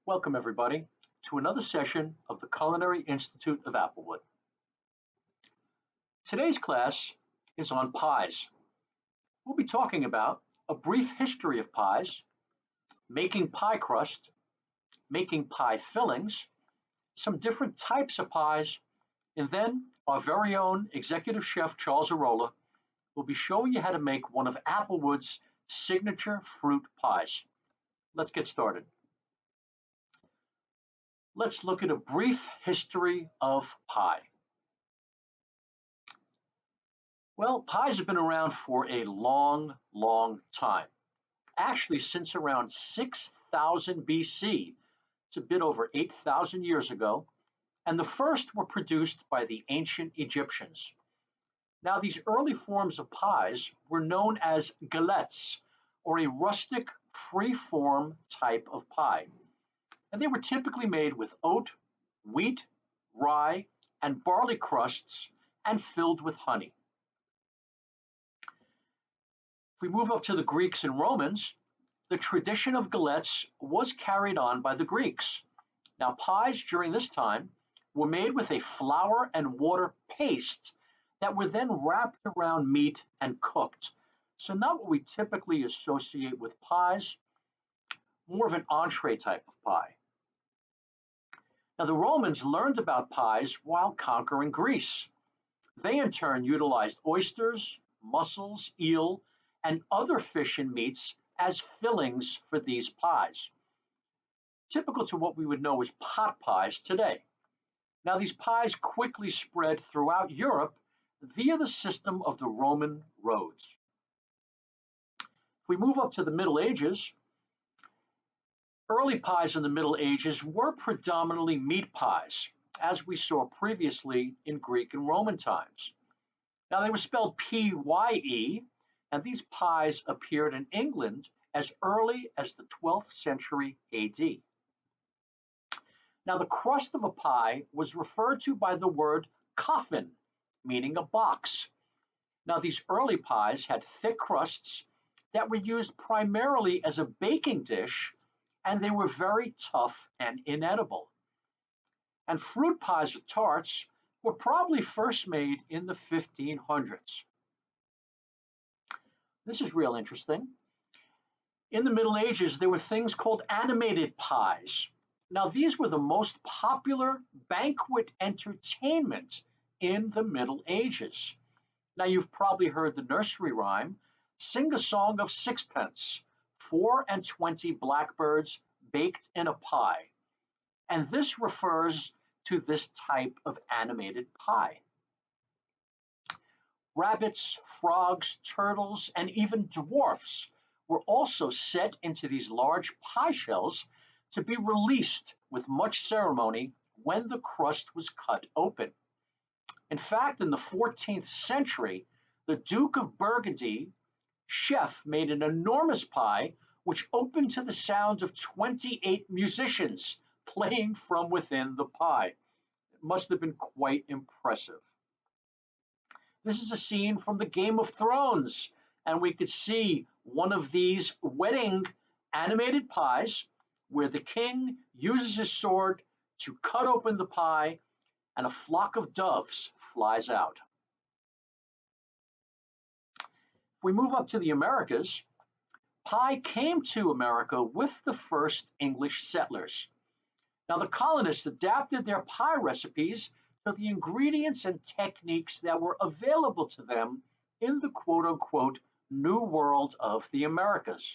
Welcome, everybody, to another session of the Culinary Institute of Applewood. Today's class is on pies. We'll be talking about a brief history of pies, making pie crust, making pie fillings, some different types of pies, and then our very own executive chef, Charles Arola, will be showing you how to make one of Applewood's signature fruit pies. Let's get started. Let's look at a brief history of pie. Well, pies have been around for a long, long time. Actually, since around 6000 BC, it's a bit over 8,000 years ago, and the first were produced by the ancient Egyptians. Now, these early forms of pies were known as galettes, or a rustic, free-form type of pie. And they were typically made with oat, wheat, rye, and barley crusts and filled with honey. If we move up to the Greeks and Romans, the tradition of galettes was carried on by the Greeks. Now, pies during this time were made with a flour and water paste that were then wrapped around meat and cooked. So not what we typically associate with pies, more of an entree type of pie. Now, the Romans learned about pies while conquering Greece. They, in turn, utilized oysters, mussels, eel, and other fish and meats as fillings for these pies, typical to what we would know as pot pies today. Now, these pies quickly spread throughout Europe via the system of the Roman roads. If we move up to the Middle Ages, early pies in the Middle Ages were predominantly meat pies, as we saw previously in Greek and Roman times. Now, they were spelled P-Y-E, and these pies appeared in England as early as the 12th century AD. Now, the crust of a pie was referred to by the word coffin, meaning a box. Now, these early pies had thick crusts that were used primarily as a baking dish, and they were very tough and inedible. And fruit pies or tarts were probably first made in the 1500s. This is real interesting. In the Middle Ages, there were things called animated pies. Now, these were the most popular banquet entertainment in the Middle Ages. Now, you've probably heard the nursery rhyme, sing a song of sixpence, 4 and 20 blackbirds baked in a pie. And this refers to this type of animated pie. Rabbits, frogs, turtles, and even dwarfs were also set into these large pie shells to be released with much ceremony when the crust was cut open. In fact, in the 14th century, the Duke of Burgundy chef made an enormous pie which opened to the sound of 28 musicians playing from within the pie. It must have been quite impressive. This is a scene from the Game of Thrones, and we could see one of these wedding animated pies where the king uses his sword to cut open the pie and a flock of doves flies out. If we move up to the Americas, pie came to America with the first English settlers. Now, the colonists adapted their pie recipes to the ingredients and techniques that were available to them in the quote-unquote New World of the Americas.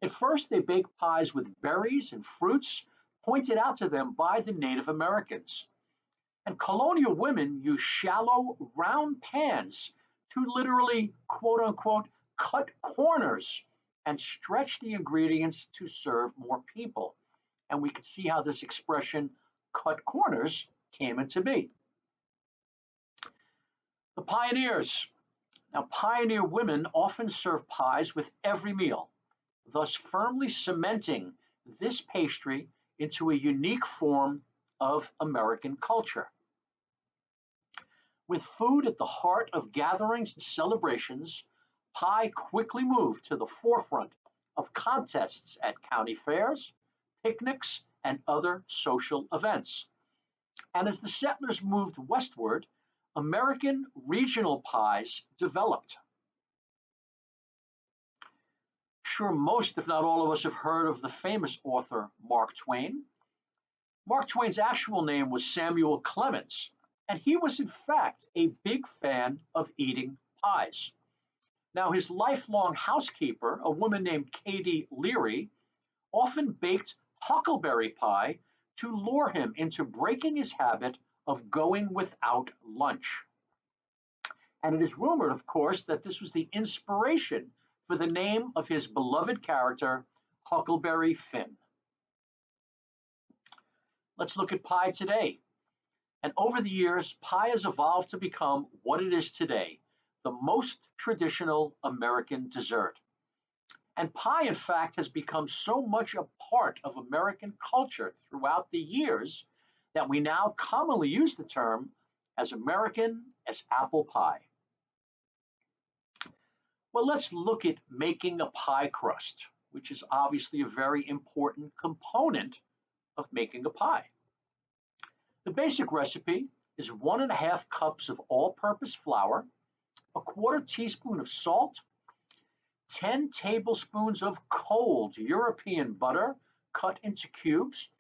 At first, they baked pies with berries and fruits pointed out to them by the Native Americans. And colonial women used shallow, round pans to literally, quote-unquote, cut corners and stretch the ingredients to serve more people. And we can see how this expression, cut corners, came into be. The pioneers. Now, pioneer women often serve pies with every meal, thus firmly cementing this pastry into a unique form of American culture. With food at the heart of gatherings and celebrations, pie quickly moved to the forefront of contests at county fairs picnics, and other social events. And as the settlers moved westward, American regional pies developed. Sure, most, if not all of us, have heard of the famous author Mark Twain. Mark Twain's actual name was Samuel Clemens, and he was, in fact, a big fan of eating pies. Now, his lifelong housekeeper, a woman named Katie Leary, often baked huckleberry pie to lure him into breaking his habit of going without lunch. And it is rumored, of course, that this was the inspiration for the name of his beloved character, Huckleberry Finn. Let's look at pie today. And over the years, pie has evolved to become what it is today, the most traditional American dessert. And pie, in fact, has become so much a part of American culture throughout the years that we now commonly use the term as American as apple pie. Well, let's look at making a pie crust, which is obviously a very important component of making a pie. The basic recipe is 1.5 cups of all-purpose flour, a quarter teaspoon of salt, 10 tablespoons of cold European butter cut into cubes.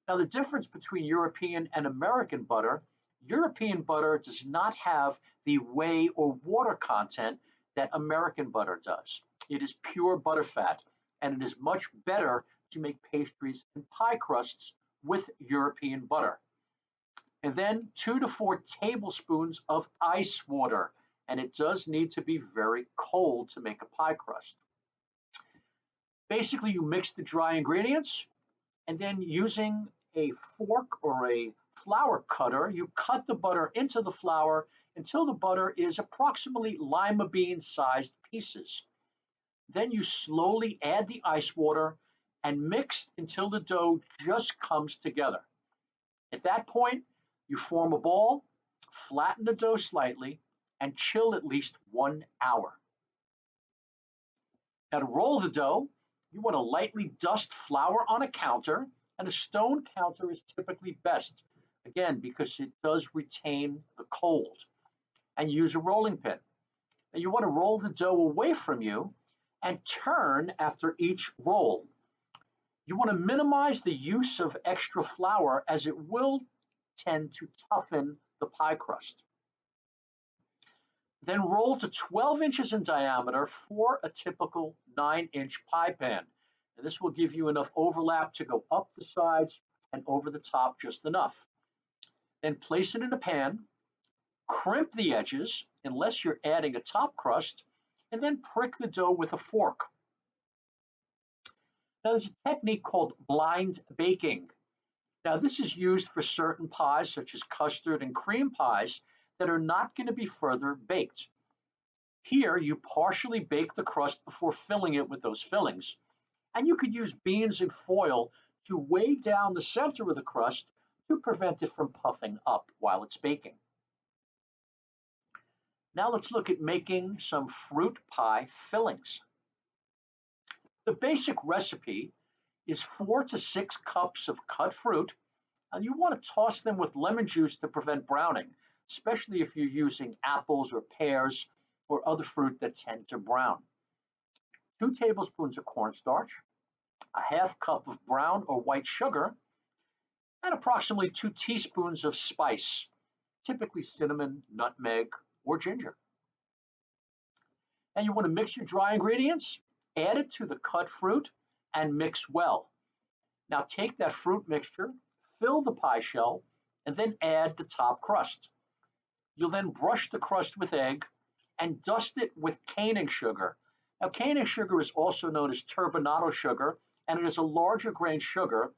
Now, the difference between European and American butter, European butter does not have the whey or water content that American butter does. It is pure butterfat, and it is much better to make pastries and pie crusts with European butter. And then 2 to 4 tablespoons of ice water, and it does need to be very cold to make a pie crust. Basically, you mix the dry ingredients, and then using a fork or a flour cutter, you cut the butter into the flour until the butter is approximately lima bean sized pieces. Then you slowly add the ice water and mix until the dough just comes together. At that point, you form a ball, flatten the dough slightly, and chill at least 1 hour. Now, to roll the dough, you want to lightly dust flour on a counter, and a stone counter is typically best, again, because it does retain the cold. And use a rolling pin. And you want to roll the dough away from you and turn after each roll. You want to minimize the use of extra flour as it will tend to toughen the pie crust. Then roll to 12 inches in diameter for a typical 9-inch pie pan. And this will give you enough overlap to go up the sides and over the top just enough. Then place it in a pan, crimp the edges unless you're adding a top crust, and then prick the dough with a fork. Now, there's a technique called blind baking. Now, this is used for certain pies, such as custard and cream pies, that are not going to be further baked. Here, you partially bake the crust before filling it with those fillings. And you could use beans and foil to weigh down the center of the crust to prevent it from puffing up while it's baking. Now let's look at making some fruit pie fillings. The basic recipe is 4 to 6 cups of cut fruit, and you want to toss them with lemon juice to prevent browning, especially if you're using apples or pears or other fruit that tend to brown. 2 tablespoons of cornstarch, a half cup of brown or white sugar, and approximately 2 teaspoons of spice, typically cinnamon, nutmeg, or ginger. And you want to mix your dry ingredients, add it to the cut fruit, and mix well. Now take that fruit mixture, fill the pie shell, and then add the top crust. You'll then brush the crust with egg and dust it with caning sugar. Now, caning sugar is also known as turbinado sugar, and it is a larger grain sugar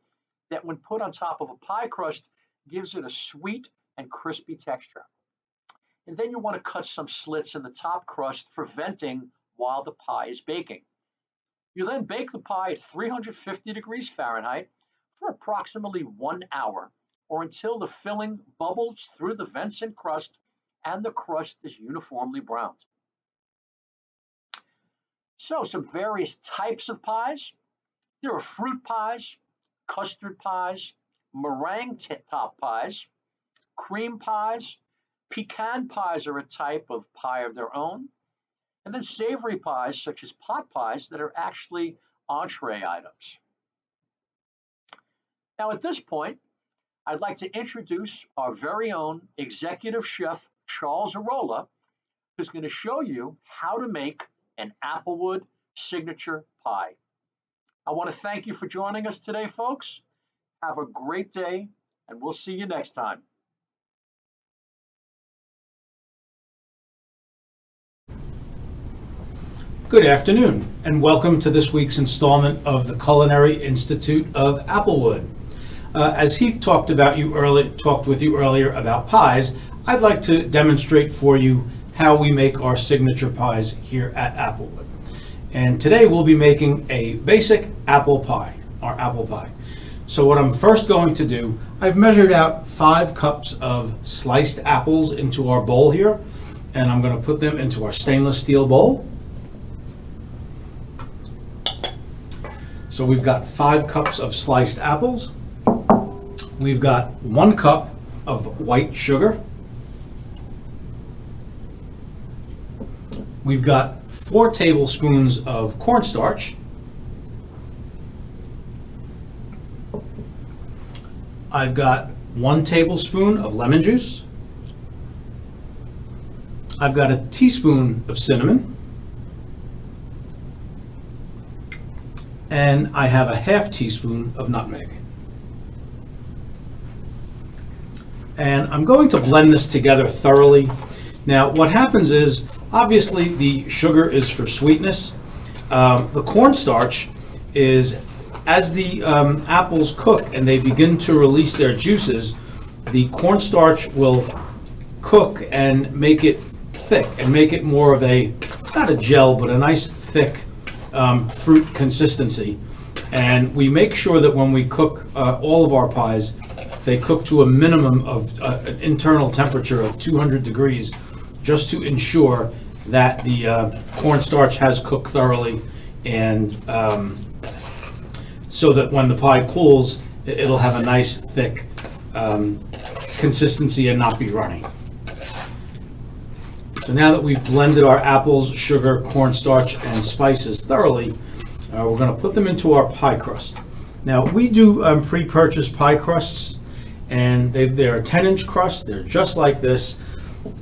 that, when put on top of a pie crust, gives it a sweet and crispy texture. And then you want to cut some slits in the top crust for venting while the pie is baking. You then bake the pie at 350 degrees Fahrenheit for approximately 1 hour, or until the filling bubbles through the vents and crust and the crust is uniformly browned. So, some various types of pies. There are fruit pies, custard pies, meringue top pies, cream pies, pecan pies are a type of pie of their own, and then savory pies such as pot pies that are actually entree items. Now at this point, I'd like to introduce our very own executive chef, Charles Arola, who's going to show you how to make an Applewood signature pie. I want to thank you for joining us today, folks. Have a great day, and we'll see you next time. Good afternoon, and welcome to this week's installment of the Culinary Institute of Applewood. As Heath talked with you earlier about pies, I'd like to demonstrate for you how we make our signature pies here at Applewood. And today we'll be making a basic apple pie, our apple pie. So what I'm first going to do, I've measured out 5 cups of sliced apples into our bowl here, and I'm going to put them into our stainless steel bowl. So we've got 5 cups of sliced apples. We've got 1 cup of white sugar. We've got 4 tablespoons of cornstarch. I've got 1 tablespoon of lemon juice. I've got a teaspoon of cinnamon. And I have a ½ teaspoon of nutmeg. And I'm going to blend this together thoroughly. Now, what happens is, obviously the sugar is for sweetness. The cornstarch is, as the apples cook and they begin to release their juices, the cornstarch will cook and make it thick and make it more of a, not a gel, but a nice thick fruit consistency. And we make sure that when we cook all of our pies, they cook to a minimum of an internal temperature of 200 degrees, just to ensure that the cornstarch has cooked thoroughly, and so that when the pie cools, it'll have a nice thick consistency and not be runny. So now that we've blended our apples, sugar, cornstarch, and spices thoroughly, we're going to put them into our pie crust. Now we do pre-purchased pie crusts, and they're a 10-inch crust. They're just like this,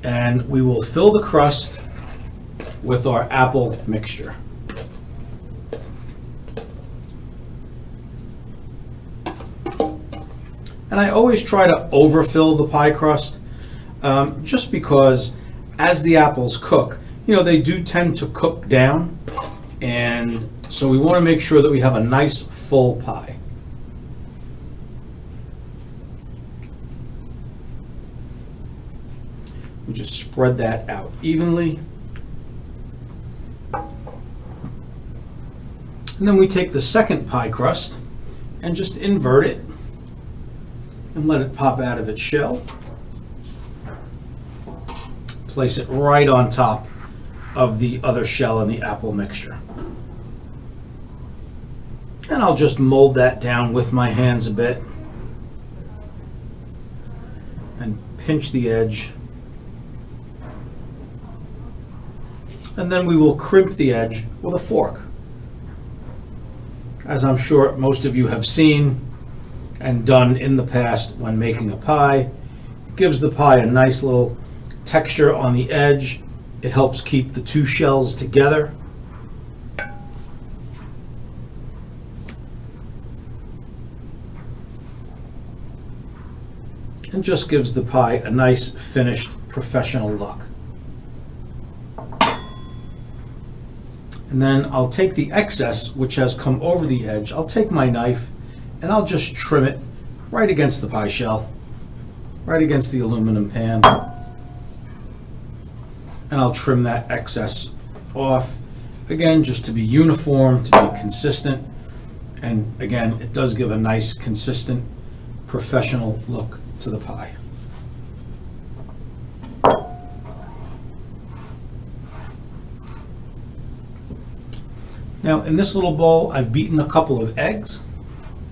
and we will fill the crust with our apple mixture. And I always try to overfill the pie crust, just because as the apples cook, they do tend to cook down, and so we want to make sure that we have a nice full pie. We just spread that out evenly. And then we take the second pie crust and just invert it and let it pop out of its shell. Place it right on top of the other shell in the apple mixture. And I'll just mold that down with my hands a bit and pinch the edge. And then we will crimp the edge with a fork. As I'm sure most of you have seen and done in the past when making a pie, it gives the pie a nice little texture on the edge. It helps keep the 2 shells together. And just gives the pie a nice finished professional look. And then I'll take the excess, which has come over the edge, I'll take my knife and I'll just trim it right against the pie shell, right against the aluminum pan. And I'll trim that excess off, again, just to be uniform, to be consistent. And again, it does give a nice, consistent, professional look to the pie. Now in this little bowl, I've beaten a couple of eggs,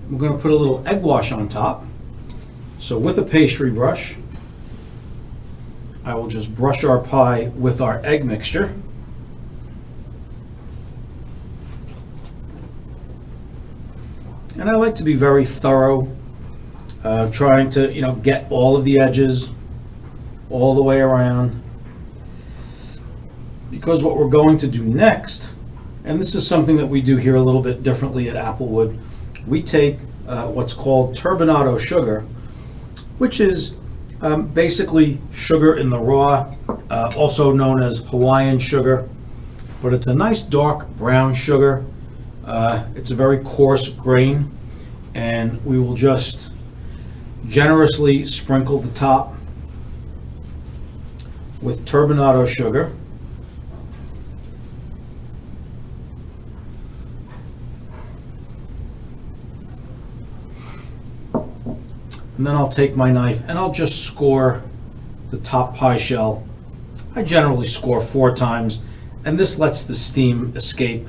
we're going to put a little egg wash on top. So with a pastry brush, I will just brush our pie with our egg mixture. And I like to be very thorough, trying to, get all of the edges all the way around. Because what we're going to do next, and this is something that we do here a little bit differently at Applewood, we take what's called turbinado sugar, which is basically sugar in the raw, also known as Hawaiian sugar, but it's a nice dark brown sugar. It's a very coarse grain, and we will just generously sprinkle the top with turbinado sugar. And then I'll take my knife and I'll just score the top pie shell. I generally score 4 times, and this lets the steam escape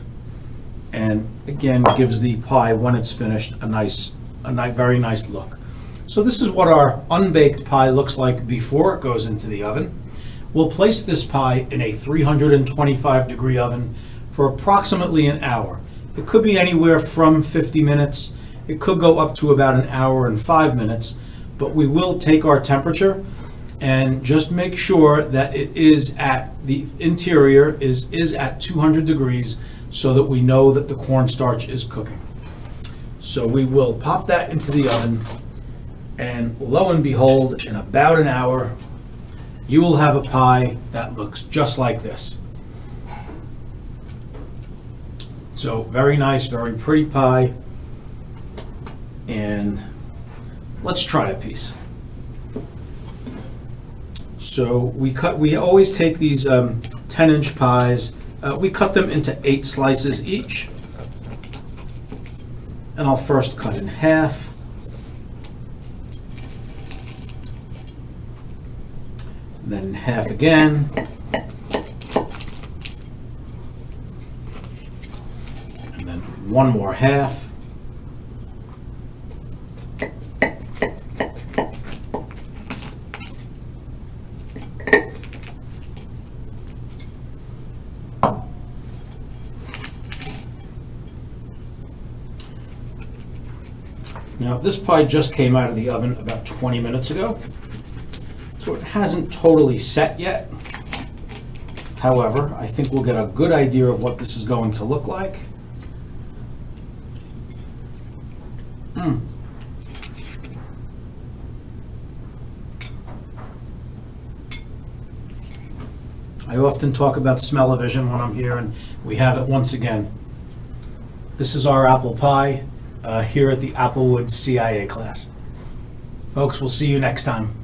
and again gives the pie, when it's finished, a very nice look. So this is what our unbaked pie looks like before it goes into the oven. We'll place this pie in a 325-degree oven for approximately an hour. It could be anywhere from 50 minutes. It could go up to about an hour and 5 minutes, but we will take our temperature and just make sure that it is at the interior is at 200 degrees so that we know that the cornstarch is cooking. So we will pop that into the oven, and lo and behold, in about an hour, you will have a pie that looks just like this. So very nice, very pretty pie. And let's try a piece. So we always take these 10-inch pies, we cut them into 8 slices each. And I'll first cut in half. Then half again. And then one more half. Now, this pie just came out of the oven about 20 minutes ago, so it hasn't totally set yet. However, I think we'll get a good idea of what this is going to look like. I often talk about smell-o-vision when I'm here, and we have it once again. This is our apple pie here at the Applewood CIA class. Folks, we'll see you next time.